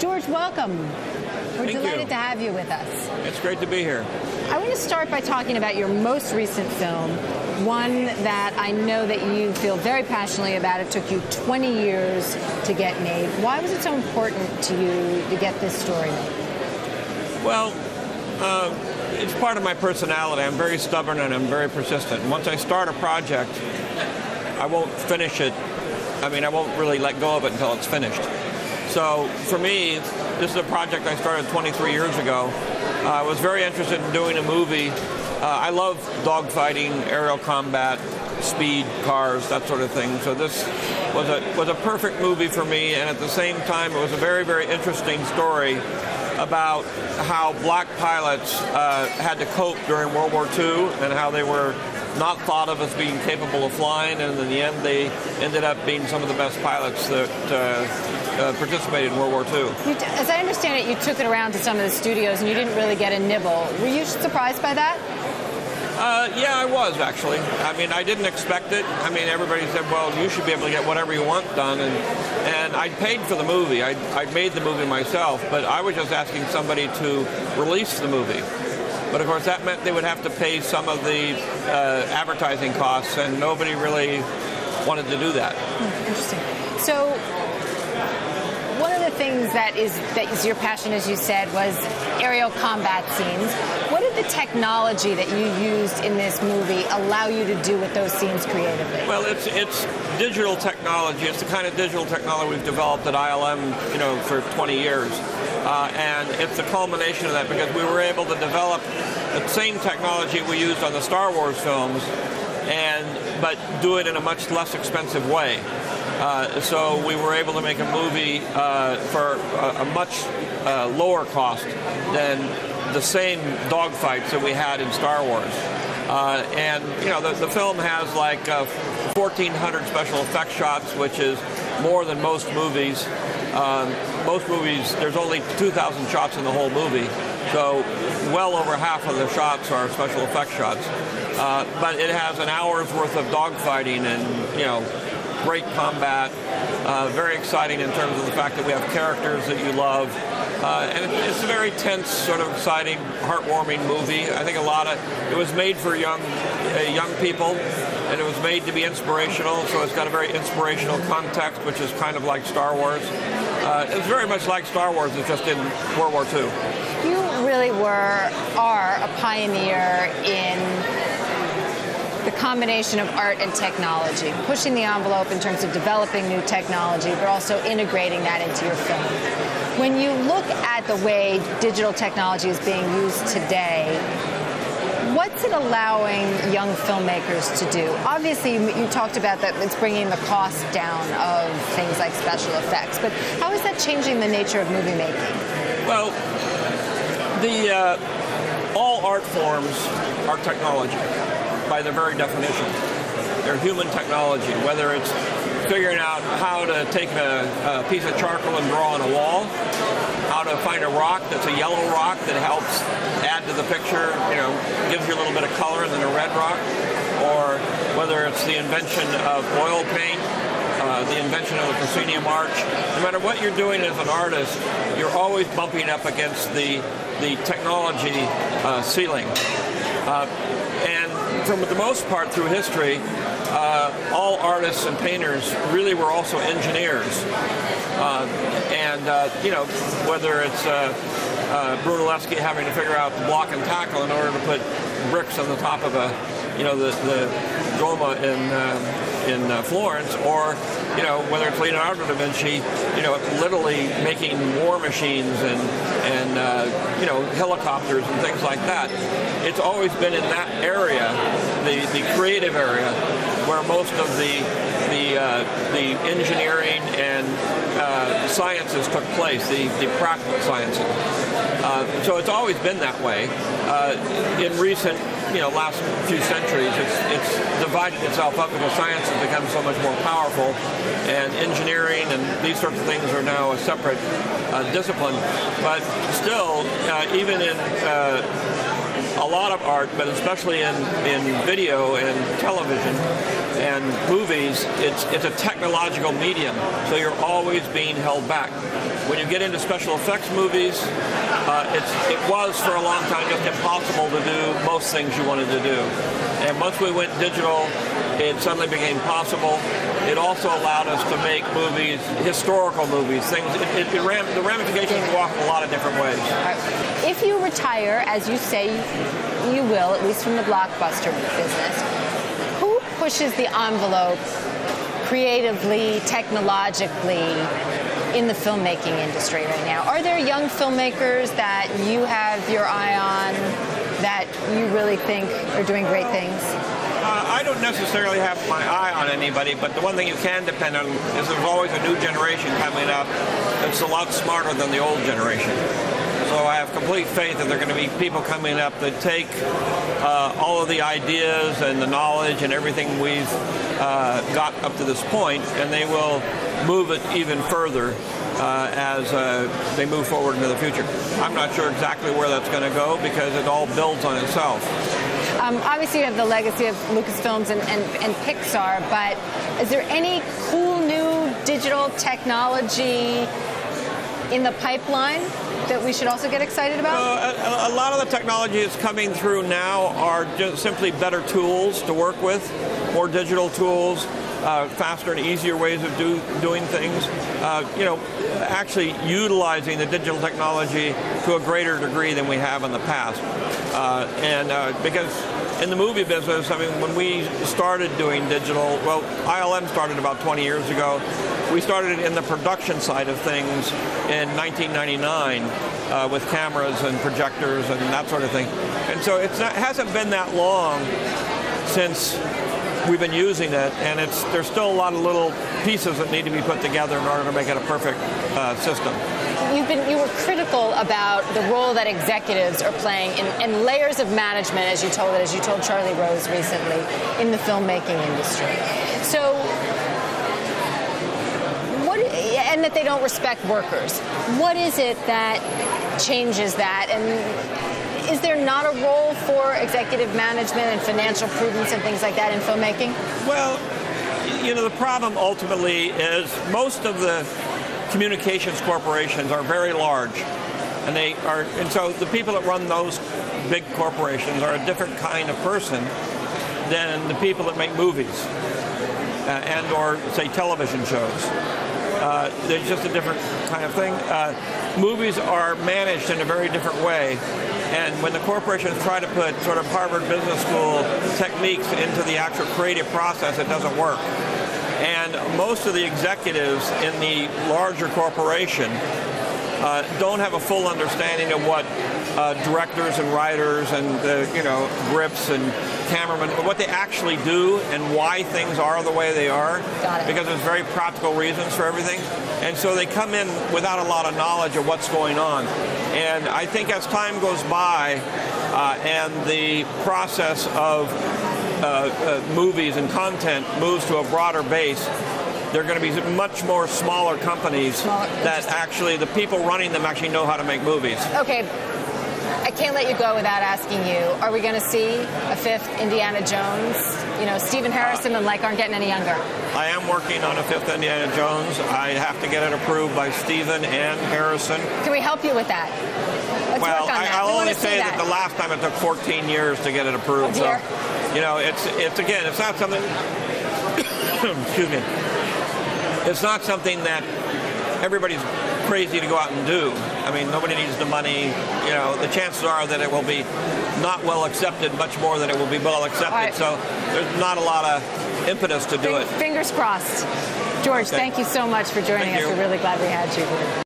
George, welcome. We're delighted to have you with us. It's great to be here. I want to start by talking about your most recent film, one that I know that you feel very passionately about. It took you 20 years to get made. Why was it so important to you to get this story made? Well, it's part of my personality. I'm very stubborn and I'm very persistent. Once I start a project, I won't finish it. I mean, I won't really let go of it until it's finished. So for me, this is a project I started 23 years ago. I was very interested in doing a movie. I love dogfighting, aerial combat, speed, cars, that sort of thing. So this was a perfect movie for me, and at the same time, it was a very, very interesting story about how black pilots had to cope during World War II and how they were not thought of as being capable of flying, and in the end they ended up being some of the best pilots that participated in World War II. As I understand it, you took it around to some of the studios and you didn't really get a nibble. Were you surprised by that? Yeah, I was, actually. I mean, I didn't expect it. I mean, everybody said, well, you should be able to get whatever you want done, and I paid for the movie. I made the movie myself, but I was just asking somebody to release the movie. But of course, that meant they would have to pay some of the advertising costs, and nobody really wanted to do that. Interesting. So, one of the things that is your passion, as you said, was aerial combat scenes. What did the technology that you used in this movie allow you to do with those scenes creatively? Well, it's digital technology. It's the kind of digital technology we've developed at ILM, for 20 years. And it's the culmination of that, because we were able to develop the same technology we used on the Star Wars films, but do it in a much less expensive way. So we were able to make a movie for a much lower cost than the same dogfights that we had in Star Wars. The film has like 1,400 special effects shots, which is more than most movies. Most movies, there's only 2,000 shots in the whole movie, so well over half of the shots are special effects shots. But it has an hour's worth of dogfighting and, great combat, very exciting in terms of the fact that we have characters that you love. And it's a very tense, sort of exciting, heartwarming movie. I think it was made for young people, and it was made to be inspirational, so it's got a very inspirational context, which is kind of like Star Wars. It's very much like Star Wars, it's just in World War II. You really are a pioneer in the combination of art and technology, pushing the envelope in terms of developing new technology, but also integrating that into your film. When you look at the way digital technology is being used today, what's it allowing young filmmakers to do? Obviously, you talked about that it's bringing the cost down of things like special effects, but how is that changing the nature of movie making? Well, all art forms are technology by their very definition. They're human technology, whether it's figuring out how to take a piece of charcoal and draw on a wall, how to find a rock that's a yellow rock that helps add to the picture, gives you a little bit of color, and then a red rock, or whether it's the invention of oil paint, the invention of the proscenium arch. No matter what you're doing as an artist, you're always bumping up against the technology ceiling. And for the most part through history, all artists and painters really were also engineers. Whether it's Brunelleschi having to figure out the block and tackle in order to put bricks on the top of the Duomo in Florence, or whether it's Leonardo da Vinci, literally making war machines and helicopters and things like that. It's always been in that area, the creative area, where most of the engineering and sciences took place, the practical sciences. So it's always been that way. In recent last few centuries, it's divided itself up because science has become so much more powerful, and engineering and these sorts of things are now a separate discipline. But still, even in a lot of art, but especially in video and television and movies, it's a technological medium, so you're always being held back. When you get into special effects movies, it was for a long time just impossible to do most things you wanted to do. And once we went digital, it suddenly became possible. It also allowed us to make movies, historical movies, things. The ramifications walk in a lot of different ways. If you retire, as you say you will, at least from the blockbuster business, who pushes the envelope creatively, technologically, in the filmmaking industry right now? Are there young filmmakers that you have your eye on that you really think are doing great things? I don't necessarily have my eye on anybody, but the one thing you can depend on is there's always a new generation coming up that's a lot smarter than the old generation. So I have complete faith that there are going to be people coming up that take all of the ideas and the knowledge and everything we've got up to this point, and they will move it even further as they move forward into the future. I'm not sure exactly where that's going to go because it all builds on itself. Obviously, you have the legacy of Lucasfilms and Pixar, but is there any cool new digital technology in the pipeline that we should also get excited about? A lot of the technology that's coming through now are just simply better tools to work with, more digital tools, faster and easier ways of doing things. Actually utilizing the digital technology to a greater degree than we have in the past. Because in the movie business, I mean, when we started doing digital, well, ILM started about 20 years ago. We started in the production side of things in 1999 with cameras and projectors and that sort of thing. And so it hasn't been that long since we've been using it, and there's still a lot of little pieces that need to be put together in order to make it a perfect system. You were critical about the role that executives are playing in layers of management, as you told Charlie Rose recently, in the filmmaking industry. So, and that they don't respect workers. What is it that changes that? And is there not a role for executive management and financial prudence and things like that in filmmaking? Well, the problem ultimately is most of the communications corporations are very large, and so the people that run those big corporations are a different kind of person than the people that make movies and or say television shows. They're just a different kind of thing. Movies are managed in a very different way, and when the corporations try to put sort of Harvard Business School techniques into the actual creative process, it doesn't work. And most of the executives in the larger corporation don't have a full understanding of what directors and writers and grips and cameramen, what they actually do and why things are the way they are. Got it. Because there's very practical reasons for everything. And so they come in without a lot of knowledge of what's going on. And I think as time goes by and the process of movies and content moves to a broader base, there are going to be much more smaller companies that actually, the people running them actually know how to make movies. Okay, I can't let you go without asking you, are we going to see a fifth Indiana Jones? Stephen Harrison and aren't getting any younger. I am working on a fifth Indiana Jones. I have to get it approved by Stephen and Harrison. Can we help you with that? Let's work on that. I'll only say that the last time it took 14 years to get it approved. Oh, dear. So, it's not something, excuse me, it's not something that everybody's crazy to go out and do. I mean, nobody needs the money. The chances are that it will be not well accepted much more than it will be well accepted. Right. So there's not a lot of impetus to do it. Fingers crossed. George, thank you so much for joining us. We're really glad we had you here.